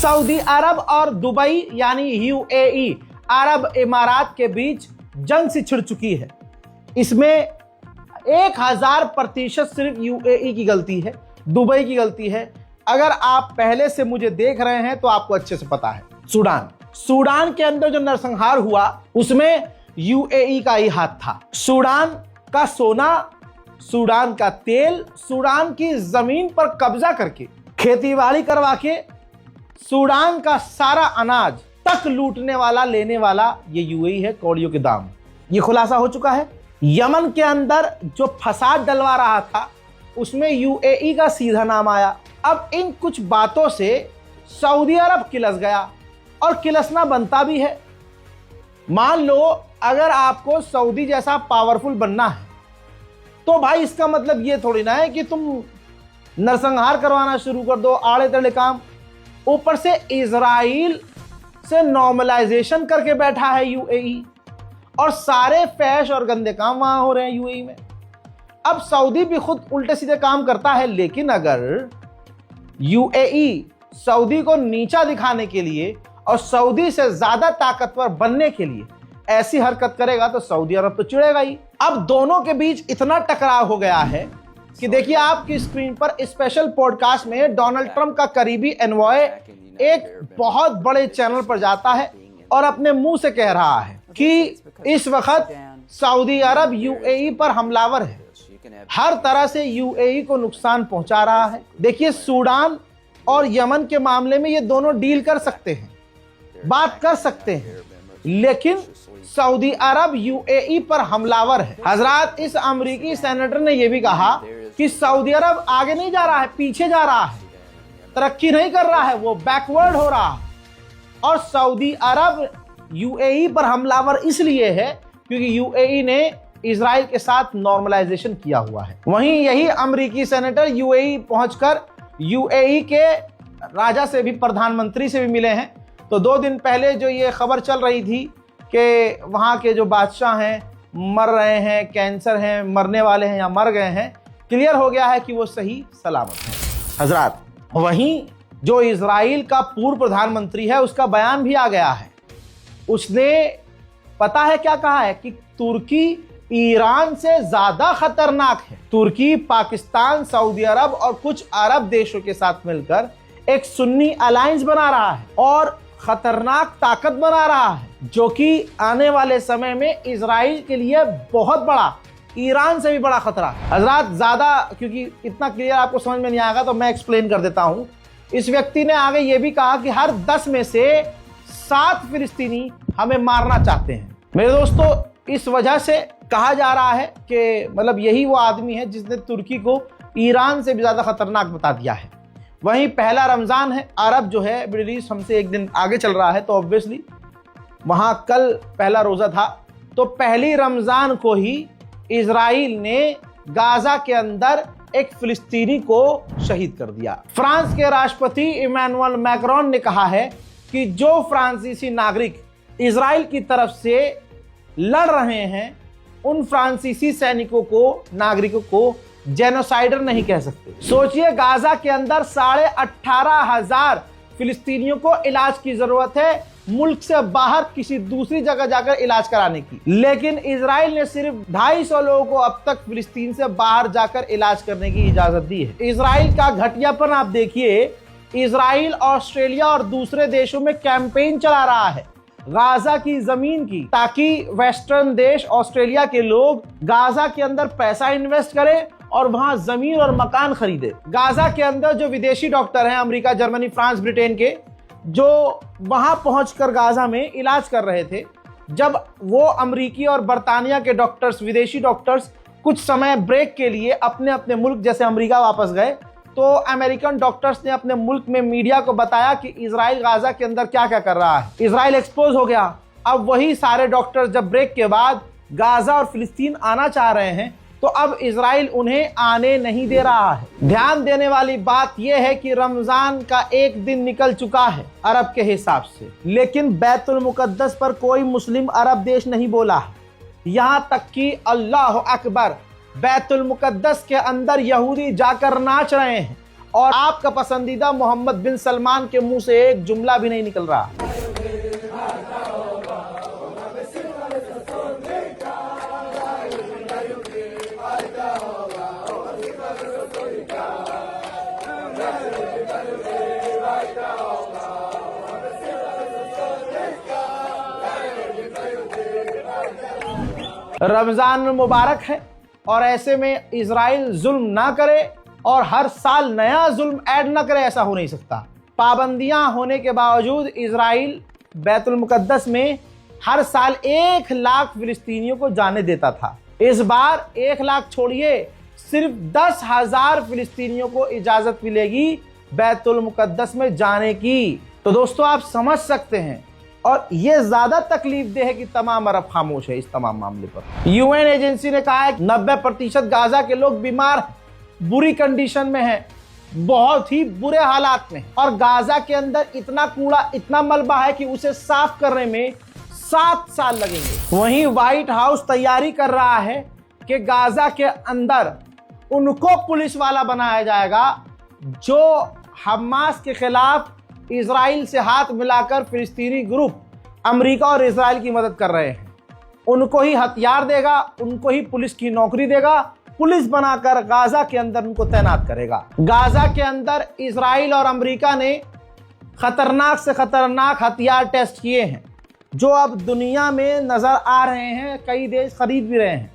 Saudi अरब और Dubai यानी UAE अरब इमारात के बीच जंग सी छिड़ चुकी है। इसमें 1000% सिर्फ यूएई की गलती है, दुबई की गलती है। अगर आप पहले से मुझे देख रहे हैं तो आपको अच्छे से पता है। सूडान के अंदर जो नरसंहार हुआ उसमें यूएई का ही हाथ था। सूडान का सोना, सूडान का तेल, सूडान की जमीन पर कब्जा करके खेतीबाड़ी करवा के सूडान का सारा अनाज तक लूटने वाला, लेने वाला ये यूएई है, कौड़ियों के दाम। ये खुलासा हो चुका है। यमन के अंदर जो फसाद डलवा रहा था उसमें यूएई का सीधा नाम आया। अब इन कुछ बातों से सऊदी अरब किलस गया और किलसना बनता भी है। मान लो अगर आपको सऊदी जैसा पावरफुल बनना है तो भाई इसका मतलब ये थोड़ी ना है कि तुम नरसंहार करवाना शुरू कर दो, आड़े तड़े काम। ऊपर से इजराइल से नॉर्मलाइजेशन करके बैठा है यूएई और सारे फैश और गंदे काम वहां हो रहे हैं यूएई में। अब सऊदी भी खुद उल्टे सीधे काम करता है, लेकिन अगर यूएई सऊदी को नीचा दिखाने के लिए और सऊदी से ज्यादा ताकतवर बनने के लिए ऐसी हरकत करेगा तो सऊदी अरब तो चिढ़ेगा ही। अब दोनों के बीच इतना टकराव हो गया है कि देखिए आपकी स्क्रीन पर स्पेशल पॉडकास्ट में डोनाल्ड ट्रंप का करीबी एनवॉय एक बहुत बड़े चैनल पर जाता है और अपने मुंह से कह रहा है कि इस वक्त सऊदी अरब यूएई पर हमलावर है, हर तरह से यूएई को नुकसान पहुंचा रहा है। देखिए सूडान और यमन के मामले में ये दोनों डील कर सकते हैं, बात कर सकते हैं, लेकिन सऊदी अरब यूएई पर हमलावर है। हजरात, इस अमेरिकी सेनेटर ने यह भी कहा कि सऊदी अरब आगे नहीं जा रहा है, पीछे जा रहा है, तरक्की नहीं कर रहा है, वो बैकवर्ड हो रहा है। और सऊदी अरब यूएई पर हमलावर इसलिए है क्योंकि यूएई ने इजराइल के साथ नॉर्मलाइजेशन किया हुआ है। वहीं यही अमेरिकी सेनेटर यूएई पहुंचकर यूएई के राजा से भी, प्रधानमंत्री से भी मिले हैं। तो 2 दिन पहले जो ये खबर चल रही थी कि वहाँ के जो बादशाह हैं मर रहे हैं, कैंसर हैं, मरने वाले हैं या मर गए हैं, क्लियर हो गया है कि वो सही सलामत है। हजरात, वहीं जो इजराइल का पूर्व प्रधानमंत्री है उसका बयान भी आ गया है। उसने पता है क्या कहा है कि तुर्की ईरान से ज्यादा खतरनाक है। तुर्की, पाकिस्तान, सऊदी अरब और कुछ अरब देशों के साथ मिलकर एक सुन्नी अलायंस बना रहा है और खतरनाक ताकत बना रहा है, जो कि आने वाले समय में इजराइल के लिए बहुत बड़ा, ईरान से भी बड़ा खतरा है। हजरात, ज्यादा क्योंकि इतना क्लियर आपको समझ में नहीं आएगा तो मैं एक्सप्लेन कर देता हूं। इस व्यक्ति ने आगे ये भी कहा कि हर 10 में से 7 फिलिस्तीनी हमें मारना चाहते हैं। मेरे दोस्तों, इस वजह से कहा जा रहा है कि मतलब यही वो आदमी है जिसने तुर्की को ईरान से भी ज्यादा खतरनाक बता दिया है। वहीं पहला रमजान है, अरब जो है मिडिल ईस्ट हमसे एक दिन आगे चल रहा है, तो ऑब्वियसली वहां कल पहला रोजा था। तो पहली रमजान को ही इजराइल ने गाजा के अंदर एक फिलिस्तीनी को शहीद कर दिया। फ्रांस के राष्ट्रपति इमैनुअल मैक्रोन ने कहा है कि जो फ्रांसीसी नागरिक इजराइल की तरफ से लड़ रहे हैं उन फ्रांसीसी सैनिकों को, नागरिकों को जेनोसाइडर नहीं कह सकते। सोचिए, गाजा के अंदर 18,500 फिलिस्तीनियों को इलाज की जरूरत है मुल्क से बाहर किसी दूसरी जगह जाकर इलाज कराने की, लेकिन इजराइल ने सिर्फ 250 लोगों को अब तक फिलिस्तीन से बाहर जाकर इलाज करने की इजाजत दी है। इजराइल का घटियापन आप देखिए। इजराइल, ऑस्ट्रेलिया और दूसरे देशों में कैंपेन चला रहा है गाजा की जमीन की, ताकि वेस्टर्न देश, ऑस्ट्रेलिया के लोग गाजा के अंदर पैसा इन्वेस्ट करें और वहां जमीन और मकान खरीदे। गाजा के अंदर जो विदेशी डॉक्टर हैं, अमेरिका, जर्मनी, फ्रांस, ब्रिटेन के, जो वहां पहुंचकर गाजा में इलाज कर रहे थे, जब वो अमेरिकी और बर्तानिया के डॉक्टर्स, विदेशी डॉक्टर्स कुछ समय ब्रेक के लिए अपने अपने मुल्क जैसे अमेरिका वापस गए, तो अमेरिकन डॉक्टर्स ने अपने मुल्क में मीडिया को बताया कि इजराइल गाजा के अंदर क्या क्या कर रहा है। इजराइल एक्सपोज हो गया। अब वही सारे डॉक्टर्स जब ब्रेक के बाद गाजा और फिलिस्तीन आना चाह रहे हैं तो अब इजराइल उन्हें आने नहीं दे रहा है। ध्यान देने वाली बात यह है कि रमजान का एक दिन निकल चुका है अरब के हिसाब से, लेकिन बैतुल मुकद्दस पर कोई मुस्लिम अरब देश नहीं बोला है। यहां तक कि अल्लाह अकबर, बैतुल मुकद्दस के अंदर यहूदी जाकर नाच रहे हैं और आपका पसंदीदा मोहम्मद बिन सलमान के मुंह से एक जुमला भी नहीं निकल रहा। रमजान मुबारक है और ऐसे में इजराइल जुल्म ना करे और हर साल नया जुल्म ऐड ना करे, ऐसा हो नहीं सकता। पाबंदियां होने के बावजूद इजराइल बैतुल मुकद्दस में हर साल 1 लाख फिलिस्तीनियों को जाने देता था। इस बार 1 लाख छोड़िए, सिर्फ 10,000 फिलिस्तीनियों को इजाजत मिलेगी बैतुल मुकद्दस में जाने की। तो दोस्तों आप समझ सकते हैं, और यह ज्यादा तकलीफ दे है कि तमाम अरब खामोश है इस तमाम मामले पर। यूएन एजेंसी ने कहा है कि 90% गाजा के लोग बीमार, बुरी कंडीशन में हैं, बहुत ही बुरे हालात में, और गाजा के अंदर इतना कूड़ा, इतना मलबा है कि उसे साफ करने में 7 साल लगेंगे। वहीं व्हाइट हाउस तैयारी कर रहा है कि गाजा के अंदर उनको पुलिस वाला बनाया जाएगा जो हमास के खिलाफ इजराइल से हाथ मिलाकर फिलिस्तीनी ग्रुप अमेरिका और इजराइल की मदद कर रहे हैं। उनको ही हथियार देगा, उनको ही पुलिस की नौकरी देगा, पुलिस बनाकर गाजा के अंदर उनको तैनात करेगा। गाजा के अंदर इजराइल और अमेरिका ने खतरनाक से खतरनाक हथियार टेस्ट किए हैं जो अब दुनिया में नजर आ रहे हैं, कई देश खरीद भी रहे हैं।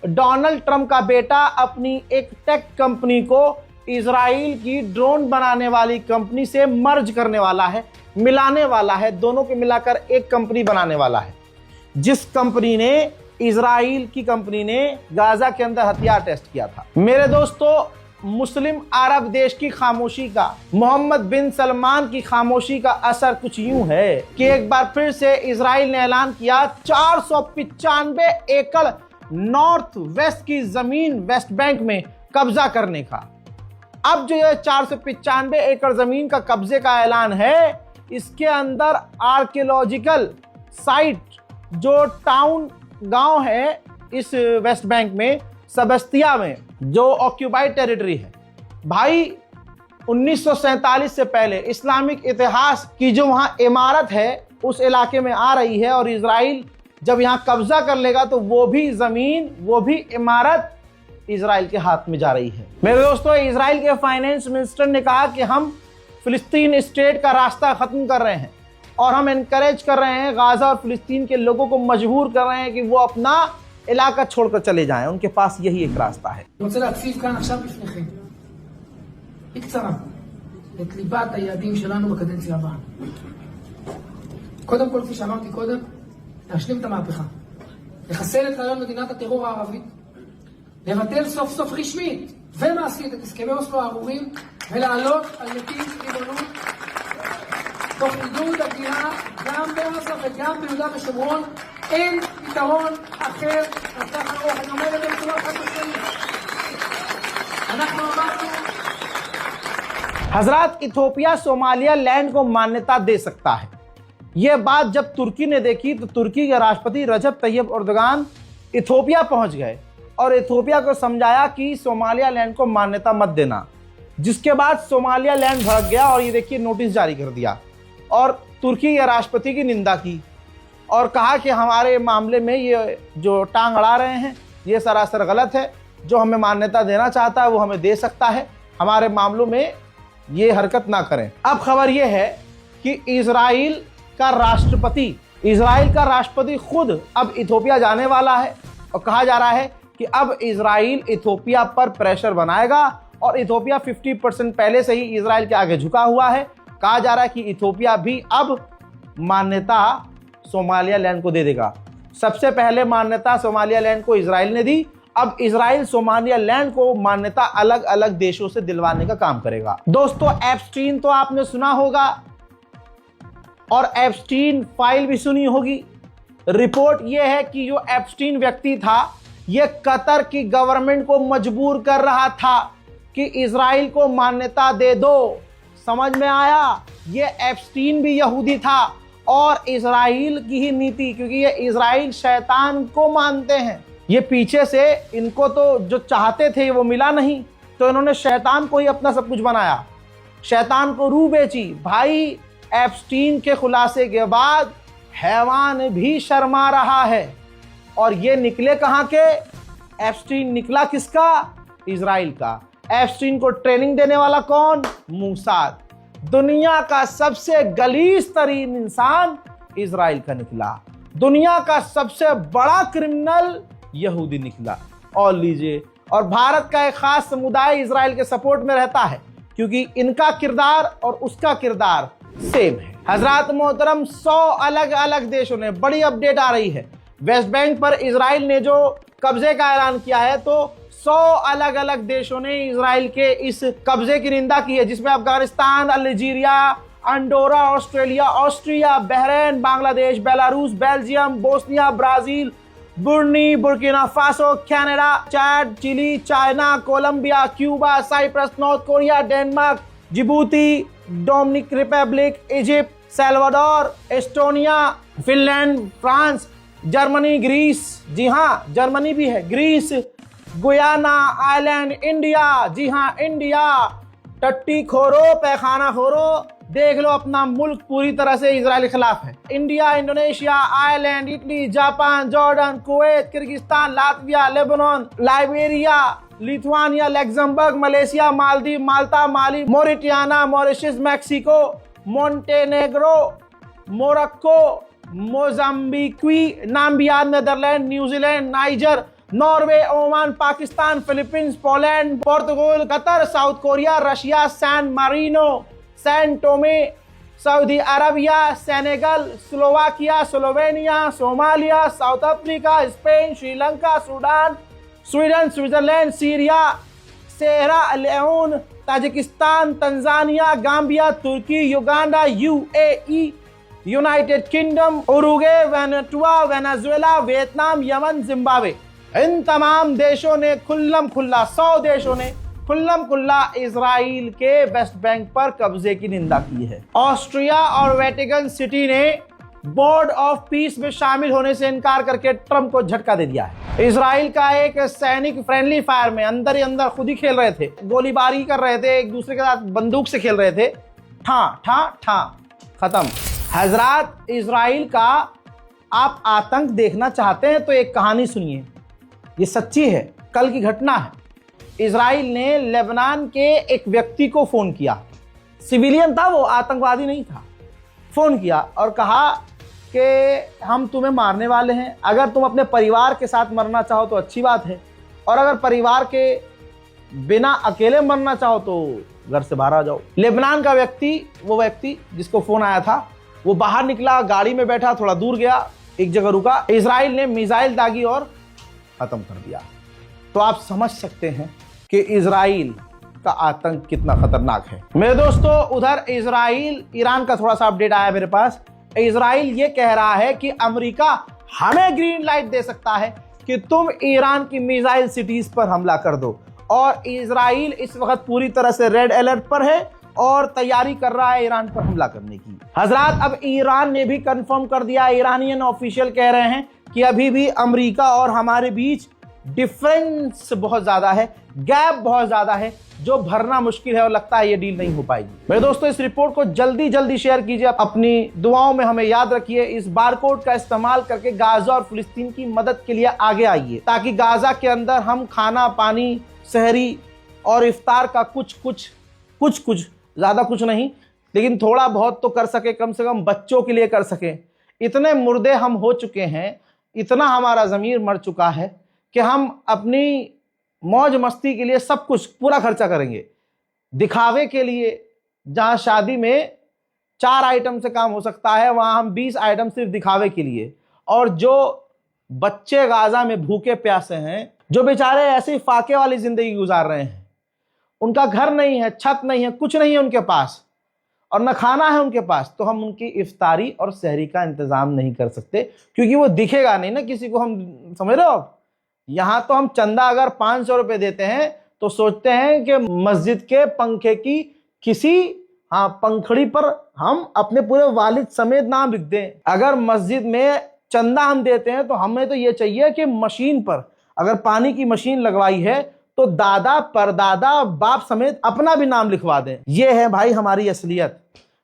डोनाल्ड ट्रंप का बेटा अपनी एक टेक कंपनी को इजराइल की ड्रोन बनाने वाली कंपनी से मर्ज करने वाला है, मिलाने वाला है, दोनों को मिलाकर एक कंपनी बनाने वाला है, जिस कंपनी ने, इजराइल की कंपनी ने गाजा के अंदर हथियार टेस्ट किया था। मेरे दोस्तों, मुस्लिम अरब देश की खामोशी का, मोहम्मद बिन सलमान की खामोशी का असर कुछ यूं है कि एक बार फिर से इजराइल ने ऐलान किया 495 एकड़ नॉर्थ वेस्ट की जमीन वेस्ट बैंक में कब्जा करने का। अब जो ये 495 एकड़ जमीन का कब्जे का ऐलान है, इसके अंदर आर्कियोलॉजिकल साइट, जो टाउन गांव है इस वेस्ट बैंक में, सबस्तिया में, जो ऑक्यूपाइड टेरिटरी है। भाई 1947 से पहले इस्लामिक इतिहास की जो वहां इमारत है उस इलाके में आ रही है, और इजराइल जब यहां कब्जा कर लेगा तो वो भी जमीन, वो भी इमारत इजराइल के हाथ में जा रही है। मेरे दोस्तों, इजराइल के फाइनेंस मिनिस्टर ने कहा कि हम फिलिस्तीन स्टेट का रास्ता खत्म कर रहे हैं और हम एनकरेज कर रहे हैं, गाजा और फिलिस्तीन के लोगों को मजबूर कर रहे हैं कि वो अपना इलाका छोड़कर चले जाएं। उनके पास यही एक रास्ता है। קודם כל, כפי שאמרתי קודם, להשלים את המהפכה, לחסל את רעיון מדינת הטרור הערבית, לבטל סוף סוף רשמית ומעשית את הסכמי אוסלו הארורים, ולעלות על נתיב ריבונות תוך עידוד הבנייה גם בעזה וגם ביהודה ושומרון. אין פתרון אחר לטווח ארוך. אני אומר את זה בצורה חד-משמעית. אנחנו אמרנו, हजरात, इथोपिया सोमालिया लैंड को मान्यता दे सकता है। यह बात जब तुर्की ने देखी तो तुर्की के राष्ट्रपति रजब तैयब एर्दोगान इथोपिया पहुंच गए और इथोपिया को समझाया कि सोमालिया लैंड को मान्यता मत देना, जिसके बाद सोमालिया लैंड भड़क गया और ये देखिए नोटिस जारी कर दिया और तुर्की के राष्ट्रपति की निंदा की और कहा कि हमारे मामले में ये जो टांग अड़ा रहे हैं ये सरासर गलत है, जो हमें मान्यता देना चाहता है वो हमें दे सकता है, हमारे मामलों में ये हरकत ना करें। अब खबर ये है कि इजराइल का राष्ट्रपति खुद अब इथोपिया जाने वाला है और कहा जा रहा है कि अब इजराइल इथोपिया पर प्रेशर बनाएगा और इथोपिया 50% पहले से ही इजराइल के आगे झुका हुआ है। कहा जा रहा है कि इथोपिया भी अब मान्यता सोमालिया लैंड को दे देगा। सबसे पहले मान्यता सोमालिया लैंड को इजराइल ने दी, अब इजराइल सोमालिया लैंड को मान्यता अलग अलग देशों से दिलवाने का काम करेगा। दोस्तों, एप्स्टीन तो आपने सुना होगा और एप्स्टीन फाइल भी सुनी होगी। रिपोर्ट यह है कि जो एप्स्टीन व्यक्ति था यह कतर की गवर्नमेंट को मजबूर कर रहा था कि इजराइल को मान्यता दे दो। समझ में आया? यह एप्स्टीन भी यहूदी था और इजराइल की ही नीति, क्योंकि ये इजराइल शैतान को मानते हैं। ये पीछे से इनको तो जो चाहते थे वो मिला नहीं, तो इन्होंने शैतान को ही अपना सब कुछ बनाया। शैतान को रूह बेची। भाई एप्स्टीन के खुलासे के बाद हैवान भी शर्मा रहा है। और ये निकले कहां के? एप्स्टीन निकला किसका? इजराइल का। एप्स्टीन को ट्रेनिंग देने वाला कौन? मोसाद। दुनिया का सबसे गलीज तरीन इंसान इजराइल का निकला। दुनिया का सबसे बड़ा क्रिमिनल यहूदी निकला। और लीजिए, और भारत का एक खास समुदाय इजराइल के सपोर्ट में रहता है क्योंकि इनका किरदार और उसका किरदार सेम है। हजरात मोहतरम, 100 अलग अलग देशों ने, बड़ी अपडेट आ रही है, वेस्ट बैंक पर इजराइल ने जो कब्जे का ऐलान किया है, तो 100 अलग अलग देशों ने इजराइल के इस कब्जे की निंदा की है, जिसमें Afghanistan, Algeria, Andorra, Australia, Austria, Bahrain, Bangladesh, Belarus, Belgium, Bosnia, Brazil, Brunei, Burkina Faso, Canada, Chad, Chile, China, Colombia, Cuba, Cyprus, North Korea, Denmark, Djibouti, Dominic Republic, Egypt, Salvador, Estonia, Finland, France, Germany, Greece, जी हाँ Germany भी है, Greece, Guyana, Island, India, जी हाँ India. टट्टी खोरो, पैखाना खोरो, देख लो अपना मुल्क पूरी तरह से इजराइल के खिलाफ है। India, Indonesia, Ireland, Italy, Japan, Jordan, Kuwait, Kyrgyzstan, Latvia, Lebanon, Liberia, Lithuania, Luxembourg, Malaysia, Maldives, Malta, Mali, Mauritania, Mauritius, Mexico, Montenegro, Morocco, Mozambique, Namibia, Netherland, New Zealand, Niger, Norway, Oman, Pakistan, Philippines, Poland, Portugal, Qatar, South Korea, Russia, San Marino, San Tome, Saudi Arabia, Senegal, Slovakia, Slovenia, Somalia, South Africa, Spain, Sri Lanka, Sudan, Sweden, Switzerland, Syria, Sierra Leone, Tajikistan, Tanzania, Gambia, तुर्की, Uganda, UAE, United Kingdom, उरुगे, वेनेटुआ, Venezuela, Vietnam, Yemen, Zimbabwe. इन तमाम देशों ने खुल्लम खुल्ला, 100 देशों ने खुल्लम खुल्ला Israel के West Bank पर कब्जे की निंदा की है। ऑस्ट्रिया और वेटिकन सिटी ने बोर्ड ऑफ पीस में शामिल होने से इनकार करके ट्रंप को झटका दे दिया है। इजराइल का एक सैनिक फ्रेंडली फायर में अंदर ही अंदर खुद ही खेल रहे थे, गोलीबारी कर रहे थे, एक दूसरे के साथ बंदूक से खेल रहे थे, ठा ठा ठा, खत्म। हजरात, इजराइल का आप आतंक देखना चाहते हैं तो एक कहानी सुनिए, ये सच्ची है, कल की घटना है। इजराइल ने लेबनान के एक व्यक्ति को फोन किया, सिविलियन था वो, आतंकवादी नहीं था। फोन किया और कहा कि हम तुम्हें मारने वाले हैं, अगर तुम अपने परिवार के साथ मरना चाहो तो अच्छी बात है, और अगर परिवार के बिना अकेले मरना चाहो तो घर से बाहर आ जाओ। लेबनान का व्यक्ति, वो व्यक्ति जिसको फोन आया था, वो बाहर निकला, गाड़ी में बैठा, थोड़ा दूर गया, एक जगह रुका, इजराइल ने मिसाइल दागी और खत्म कर दिया। तो आप समझ सकते हैं कि इजराइल का आतंक कितना खतरनाक है। मेरे दोस्तों, उधर इजराइल, ईरान का थोड़ा सा अपडेट आया मेरे पास। इजराइल ये कह रहा है कि अमेरिका हमें ग्रीन लाइट दे सकता है कि तुम ईरान की मिसाइल सिटीज पर हमला कर दो, और इजराइल इस वक्त पूरी तरह से रेड अलर्ट पर है और तैयारी कर रहा है ईरान पर हमला करने की। हजरात, अब ईरान ने भी कंफर्म कर दिया, ईरानियन ऑफिशियल कह रहे हैं कि अभी भी अमेरिका और हमारे बीच डिफरेंस बहुत ज्यादा है, गैप बहुत ज्यादा है, जो भरना मुश्किल है और लगता है ये डील नहीं हो पाएगी। मेरे दोस्तों, इस रिपोर्ट को जल्दी जल्दी शेयर कीजिए, अपनी दुआओं में हमें याद रखिए। इस बारकोड का इस्तेमाल करके गाजा और फिलिस्तीन की मदद के लिए आगे आइए, ताकि गाजा के अंदर हम खाना पानी, सहरी और इफ्तार का कुछ ज्यादा कुछ नहीं, लेकिन थोड़ा बहुत तो कर सके, कम से कम बच्चों के लिए कर सके। इतने मुर्दे हम हो चुके हैं, इतना हमारा ज़मीर मर चुका है कि हम अपनी मौज मस्ती के लिए सब कुछ पूरा खर्चा करेंगे, दिखावे के लिए। जहां शादी में 4 आइटम से काम हो सकता है, वहां हम 20 आइटम सिर्फ दिखावे के लिए। और जो बच्चे गाजा में भूखे प्यासे हैं, जो बेचारे ऐसी फाके वाली जिंदगी गुजार रहे हैं, उनका घर नहीं है, छत नहीं है, कुछ नहीं है उनके पास, और न खाना है उनके पास, तो हम उनकी इफ्तारी और सहरी का इंतजाम नहीं कर सकते, क्योंकि वो दिखेगा नहीं ना किसी को। हम समझ रहे हो, यहां तो हम चंदा अगर 500 रुपए देते हैं तो सोचते हैं कि मस्जिद के पंखे की किसी पंखड़ी पर हम अपने पूरे वालिद समेत नाम लिख दें। अगर मस्जिद में चंदा हम देते हैं तो हमें तो ये चाहिए कि मशीन पर, अगर पानी की मशीन लगवाई है तो दादा परदादा बाप समेत अपना भी नाम लिखवा दें। ये है भाई हमारी असलियत।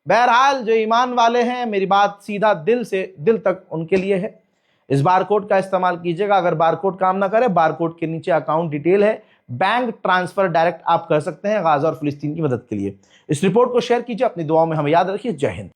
बहरहाल जो ईमान वाले हैं, मेरी बात सीधा दिल से दिल तक उनके लिए है। इस बारकोड का इस्तेमाल कीजिएगा। अगर बारकोड काम ना करे, बारकोड के नीचे अकाउंट डिटेल है, बैंक ट्रांसफर डायरेक्ट आप कर सकते हैं गाजा और फिलिस्तीन की मदद के लिए। इस रिपोर्ट को शेयर कीजिए, अपनी दुआओं में हमें याद रखिए। जय हिंद।